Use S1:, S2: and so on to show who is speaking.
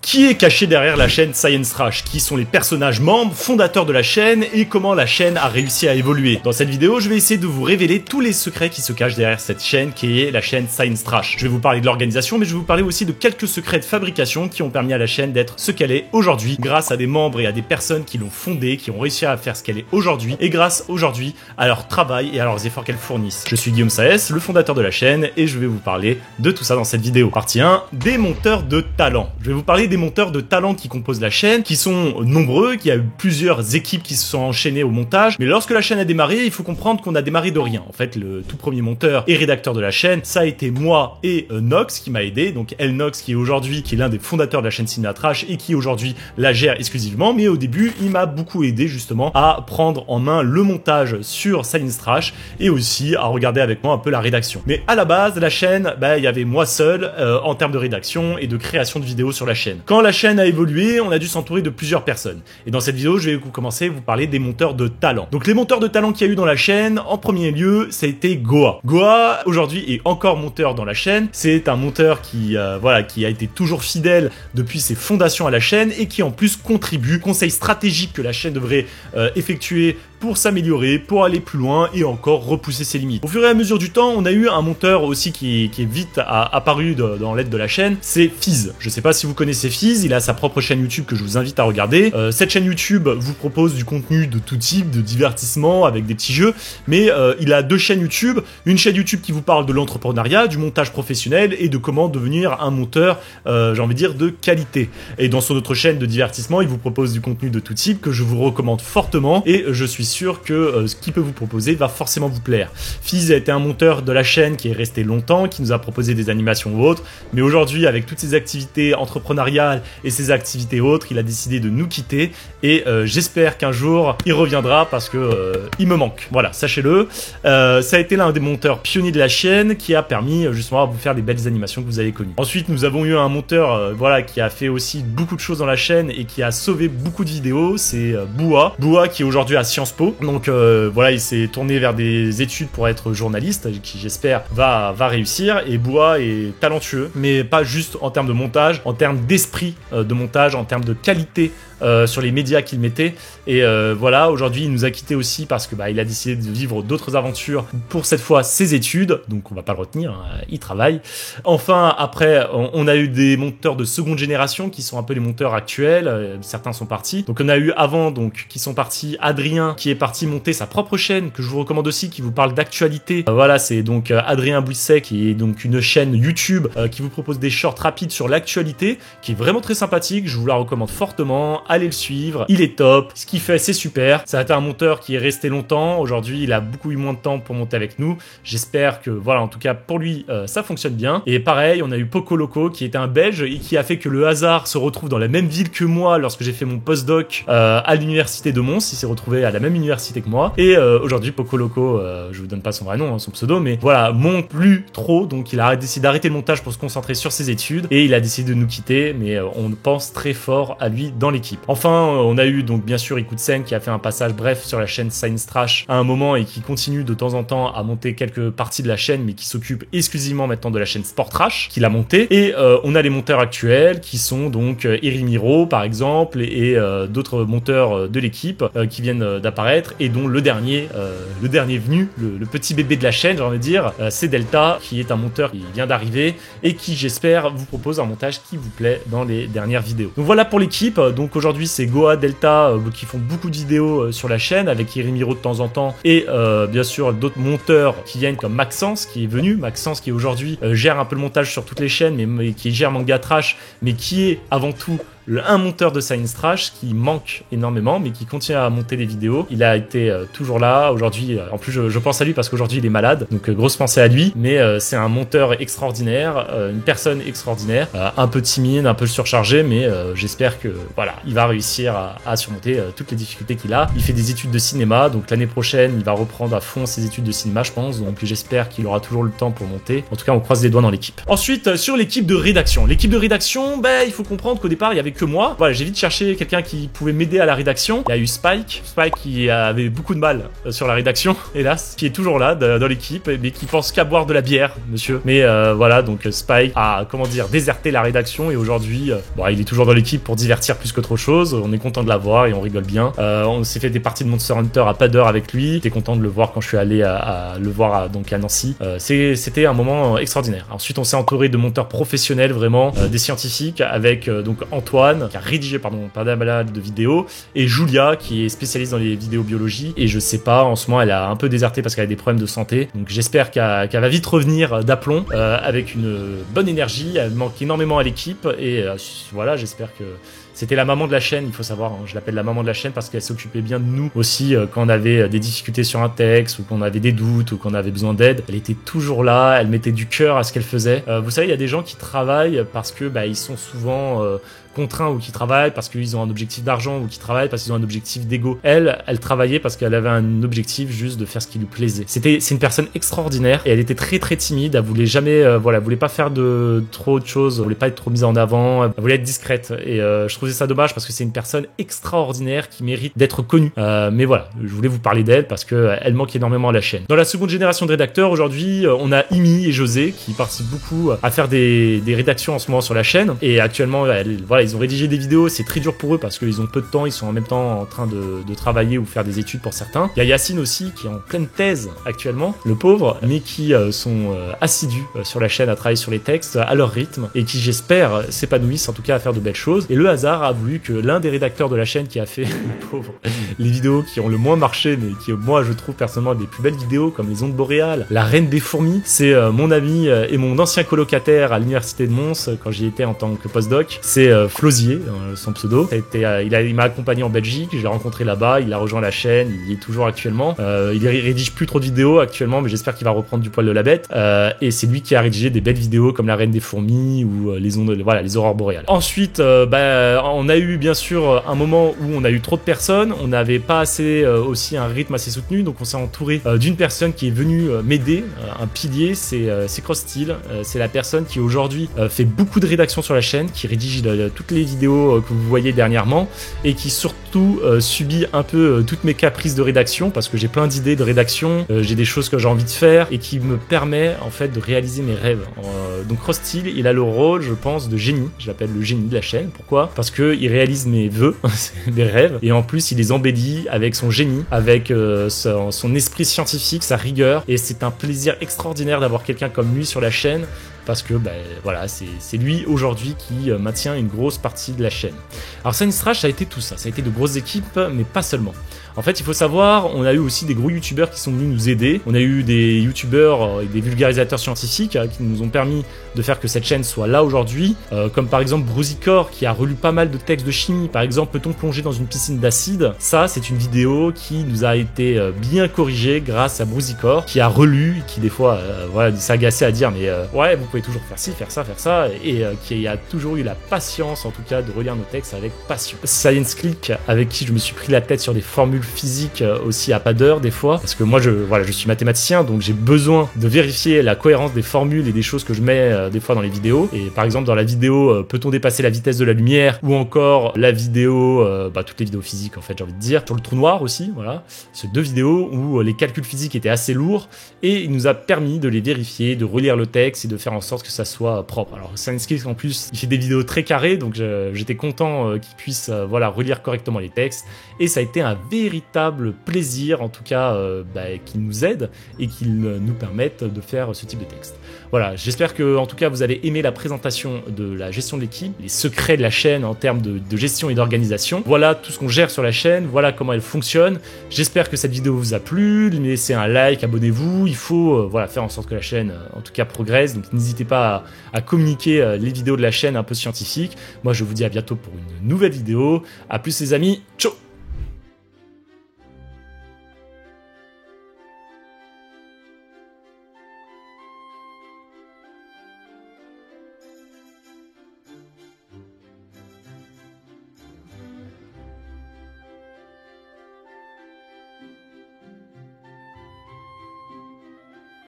S1: Qui est caché derrière la chaîne Science Trash? Qui sont les personnages membres, fondateurs de la chaîne et comment la chaîne a réussi à évoluer? Dans cette vidéo, je vais essayer de vous révéler tous les secrets qui se cachent derrière cette chaîne qui est la chaîne Science Trash. Je vais vous parler de l'organisation, mais je vais vous parler aussi de quelques secrets de fabrication qui ont permis à la chaîne d'être ce qu'elle est aujourd'hui grâce à des membres et à des personnes qui l'ont fondée, qui ont réussi à faire ce qu'elle est aujourd'hui et grâce aujourd'hui à leur travail et à leurs efforts qu'elles fournissent. Je suis Guillaume Saez, le fondateur de la chaîne et je vais vous parler de tout ça dans cette vidéo. Partie 1, des monteurs de talent. Je vais vous parler des monteurs de talent qui composent la chaîne, qui sont nombreux, qui a eu plusieurs équipes qui se sont enchaînées au montage. Mais lorsque la chaîne a démarré, il faut comprendre qu'on a démarré de rien. En fait, le tout premier monteur et rédacteur de la chaîne, ça a été moi et Nox qui m'a aidé. Donc Nox qui est l'un des fondateurs de la chaîne Cinéma Trash et qui aujourd'hui la gère exclusivement. Mais au début, il m'a beaucoup aidé justement à prendre en main le montage sur Science Trash et aussi à regarder avec moi un peu la rédaction. Mais à la base, la chaîne, il y avait moi seul en termes de rédaction et de création de vidéos sur la chaîne. Quand la chaîne a évolué, on a dû s'entourer de plusieurs personnes. Et dans cette vidéo, je vais commencer à vous parler des monteurs de talent. Donc les monteurs de talent qu'il y a eu dans la chaîne, en premier lieu, ça a été Goa. Goa, aujourd'hui, est encore monteur dans la chaîne. C'est un monteur qui a été toujours fidèle depuis ses fondations à la chaîne et qui en plus contribue, conseil stratégique que la chaîne devrait effectuer pour s'améliorer, pour aller plus loin et encore repousser ses limites. Au fur et à mesure du temps, on a eu un monteur aussi qui est vite apparu dans l'aide de la chaîne, c'est Fiz. Je sais pas si vous connaissez Fiz, il a sa propre chaîne YouTube que je vous invite à regarder. Cette chaîne YouTube vous propose du contenu de tout type, de divertissement, avec des petits jeux, mais il a deux chaînes YouTube. Une chaîne YouTube qui vous parle de l'entrepreneuriat, du montage professionnel et de comment devenir un monteur, j'ai envie de dire, de qualité. Et dans son autre chaîne de divertissement, il vous propose du contenu de tout type que je vous recommande fortement et je suis sûr que ce qu'il peut vous proposer va forcément vous plaire. Fiz a été un monteur de la chaîne qui est resté longtemps, qui nous a proposé des animations ou autres, mais aujourd'hui avec toutes ses activités entrepreneuriales et ses activités autres, il a décidé de nous quitter et j'espère qu'un jour il reviendra parce que il me manque. Voilà, sachez-le. Ça a été l'un des monteurs pionniers de la chaîne qui a permis justement à vous faire les belles animations que vous avez connues. Ensuite, nous avons eu un monteur qui a fait aussi beaucoup de choses dans la chaîne et qui a sauvé beaucoup de vidéos, c'est Boua. Boua qui est aujourd'hui à Sciences Po. Donc il s'est tourné vers des études pour être journaliste, qui j'espère va réussir. Et Boua est talentueux, mais pas juste en termes de montage, en termes d'esprit de montage, en termes de qualité sur les médias qu'il mettait. Et aujourd'hui il nous a quitté aussi parce que il a décidé de vivre d'autres aventures pour cette fois ses études, donc on va pas le retenir, hein, il travaille. Enfin après on a eu des monteurs de seconde génération qui sont un peu les monteurs actuels, certains sont partis. Donc on a eu avant qui sont partis, Adrien qui est parti monter sa propre chaîne que je vous recommande aussi, qui vous parle d'actualité. C'est donc Adrien Bouisset qui est donc une chaîne YouTube qui vous propose des shorts rapides sur l'actualité, qui est vraiment très sympathique, je vous la recommande fortement. Allez le suivre, il est top, ce qu'il fait c'est super. Ça a été un monteur qui est resté longtemps, aujourd'hui il a beaucoup eu moins de temps pour monter avec nous. J'espère que en tout cas pour lui ça fonctionne bien. Et pareil, on a eu Poco Loco qui était un Belge et qui a fait que le hasard se retrouve dans la même ville que moi lorsque j'ai fait mon postdoc à l'université de Mons. Il s'est retrouvé à la même université que moi et aujourd'hui Poco Loco, je vous donne pas son vrai nom, son pseudo, mais monte plus trop, donc il a décidé d'arrêter le montage pour se concentrer sur ses études et il a décidé de nous quitter, mais on pense très fort à lui dans l'équipe. Enfin, on a eu donc bien sûr Ikutsen qui a fait un passage bref sur la chaîne Science Trash à un moment et qui continue de temps en temps à monter quelques parties de la chaîne, mais qui s'occupe exclusivement maintenant de la chaîne Sport Trash qu'il a montée. Et on a les monteurs actuels qui sont donc Erimiro par exemple et d'autres monteurs de l'équipe qui viennent d'apparaître et dont le dernier venu, le petit bébé de la chaîne, j'ai envie de dire, c'est Delta qui est un monteur qui vient d'arriver et qui j'espère vous propose un montage qui vous plaît dans les dernières vidéos. Donc voilà pour l'équipe. Donc aujourd'hui c'est Goa, Delta qui font beaucoup de vidéos sur la chaîne avec Erimiro de temps en temps et bien sûr d'autres monteurs qui viennent comme Maxence qui est venu, Maxence qui aujourd'hui gère un peu le montage sur toutes les chaînes mais qui gère Manga Trash mais qui est avant tout un monteur de Science Trash qui manque énormément mais qui continue à monter des vidéos. Il a été toujours là aujourd'hui, en plus je pense à lui parce qu'aujourd'hui il est malade, donc grosse pensée à lui, mais c'est un monteur extraordinaire, une personne extraordinaire, un peu timide, un peu surchargé, mais j'espère que il va réussir à surmonter toutes les difficultés qu'il a. Il fait des études de cinéma, donc l'année prochaine il va reprendre à fond ses études de cinéma je pense, donc j'espère qu'il aura toujours le temps pour monter. En tout cas on croise les doigts dans l'équipe. Ensuite sur l'équipe de rédaction, il faut comprendre qu'au départ il y avait que moi. Voilà, j'ai vite cherché quelqu'un qui pouvait m'aider à la rédaction. Il y a eu Spike qui avait beaucoup de mal sur la rédaction, hélas, qui est toujours là dans l'équipe, mais qui pense qu'à boire de la bière, monsieur. Mais voilà, donc Spike a, comment dire, déserté la rédaction et aujourd'hui, bon, il est toujours dans l'équipe pour divertir plus qu'autre chose. On est content de l'avoir et on rigole bien. On s'est fait des parties de Monster Hunter à pas d'heure avec lui. J'étais content de le voir quand je suis allé le voir donc à Nancy. C'était un moment extraordinaire. Ensuite, on s'est entouré de monteurs professionnels, vraiment, des scientifiques, avec donc Antoine, qui a rédigé pas mal de vidéos, et Julia, qui est spécialiste dans les vidéos biologie. Et je sais pas, en ce moment, elle a un peu déserté parce qu'elle a des problèmes de santé. Donc j'espère qu'elle va vite revenir d'aplomb, avec une bonne énergie. Elle manque énormément à l'équipe et voilà, j'espère que c'était la maman de la chaîne, il faut savoir, hein. Je l'appelle la maman de la chaîne parce qu'elle s'occupait bien de nous aussi quand on avait des difficultés sur un texte ou qu'on avait des doutes ou qu'on avait besoin d'aide. Elle était toujours là, elle mettait du cœur à ce qu'elle faisait. Vous savez, il y a des gens qui travaillent parce que ils sont souvent contraints ou qui travaillent parce qu'ils ont un objectif d'argent ou qui travaillent parce qu'ils ont un objectif d'ego. Elle travaillait parce qu'elle avait un objectif juste de faire ce qui lui plaisait. C'est une personne extraordinaire et elle était très très timide. Elle voulait jamais, elle voulait pas faire trop de choses, elle voulait pas être trop mise en avant, elle voulait être discrète et je trouvais ça dommage parce que c'est une personne extraordinaire qui mérite d'être connue. Mais voilà, je voulais vous parler d'elle parce que elle manque énormément à la chaîne. Dans la seconde génération de rédacteurs, aujourd'hui, on a Imi et José qui participent beaucoup à faire des rédactions en ce moment sur la chaîne et actuellement, voilà, ils ont rédigé des vidéos, c'est très dur pour eux parce qu'ils ont peu de temps, ils sont en même temps en train de travailler ou faire des études pour certains. Il y a Yacine aussi qui est en pleine thèse actuellement, le pauvre, mais qui sont assidus sur la chaîne à travailler sur les textes à leur rythme et qui, j'espère, s'épanouissent en tout cas à faire de belles choses. Et le hasard a voulu que l'un des rédacteurs de la chaîne qui a fait, le pauvre, les vidéos qui ont le moins marché, mais qui, moi, je trouve personnellement des plus belles vidéos, comme les ondes boréales, la reine des fourmis, c'est mon ami et mon ancien colocataire à l'université de Mons, quand j'y étais en tant que postdoc, c'est Flosier, son pseudo. Il m'a accompagné en Belgique, je l'ai rencontré là-bas, il a rejoint la chaîne, il y est toujours actuellement. Il rédige plus trop de vidéos actuellement, mais j'espère qu'il va reprendre du poil de la bête. Et c'est lui qui a rédigé des belles vidéos comme la reine des fourmis ou les ondes, voilà, les aurores boréales. Ensuite, on a eu bien sûr un moment où on a eu trop de personnes, on n'avait pas assez aussi un rythme assez soutenu, donc on s'est entouré d'une personne qui est venue m'aider, un pilier, c'est CrossStyle, c'est la personne qui aujourd'hui fait beaucoup de rédaction sur la chaîne, qui rédige toutes les vidéos que vous voyez dernièrement et qui surtout subit un peu toutes mes caprices de rédaction parce que j'ai plein d'idées de rédaction, j'ai des choses que j'ai envie de faire et qui me permet en fait de réaliser mes rêves. Donc CrossStyle, il a le rôle, je pense, de génie. Je l'appelle le génie de la chaîne. Pourquoi ? Parce que il réalise mes vœux, mes rêves, et en plus il les embellit avec son génie, avec son esprit scientifique, sa rigueur, et c'est un plaisir extraordinaire d'avoir quelqu'un comme lui sur la chaîne. Parce que voilà, c'est lui aujourd'hui qui maintient une grosse partie de la chaîne. Alors Science Trash, ça a été tout ça, ça a été de grosses équipes, mais pas seulement. En fait, il faut savoir, on a eu aussi des gros youtubeurs qui sont venus nous aider. On a eu des youtubeurs et des vulgarisateurs scientifiques qui nous ont permis de faire que cette chaîne soit là aujourd'hui. Comme par exemple Brusicor qui a relu pas mal de textes de chimie. Par exemple, peut-on plonger dans une piscine d'acide ? Ça, c'est une vidéo qui nous a été bien corrigée grâce à Brusicor, qui a relu, qui des fois voilà, s'agaçait à dire mais ouais, vous pouvez toujours faire ci, faire ça, et qui a toujours eu la patience en tout cas de relire nos textes avec passion. Science Click, avec qui je me suis pris la tête sur des formules physique aussi à pas d'heure des fois parce que moi je suis mathématicien donc j'ai besoin de vérifier la cohérence des formules et des choses que je mets des fois dans les vidéos et par exemple dans la vidéo peut-on dépasser la vitesse de la lumière ou encore la vidéo toutes les vidéos physiques en fait j'ai envie de dire sur le trou noir aussi voilà ces deux vidéos où les calculs physiques étaient assez lourds et il nous a permis de les vérifier, de relire le texte et de faire en sorte que ça soit propre. Alors Science en plus il fait des vidéos très carrées donc j'étais content qu'il puisse relire correctement les textes et ça a été un véritable plaisir en tout cas qu'il nous aide et qu'il nous permette de faire ce type de texte. Voilà, j'espère que en tout cas vous avez aimé la présentation de la gestion de l'équipe, les secrets de la chaîne en termes de gestion et d'organisation. Voilà tout ce qu'on gère sur la chaîne, voilà comment elle fonctionne. J'espère que cette vidéo vous a plu, laissez un like, abonnez-vous, il faut faire en sorte que la chaîne en tout cas progresse, donc n'hésitez pas à communiquer les vidéos de la chaîne un peu scientifiques. Moi je vous dis à bientôt pour une nouvelle vidéo, à plus les amis, ciao.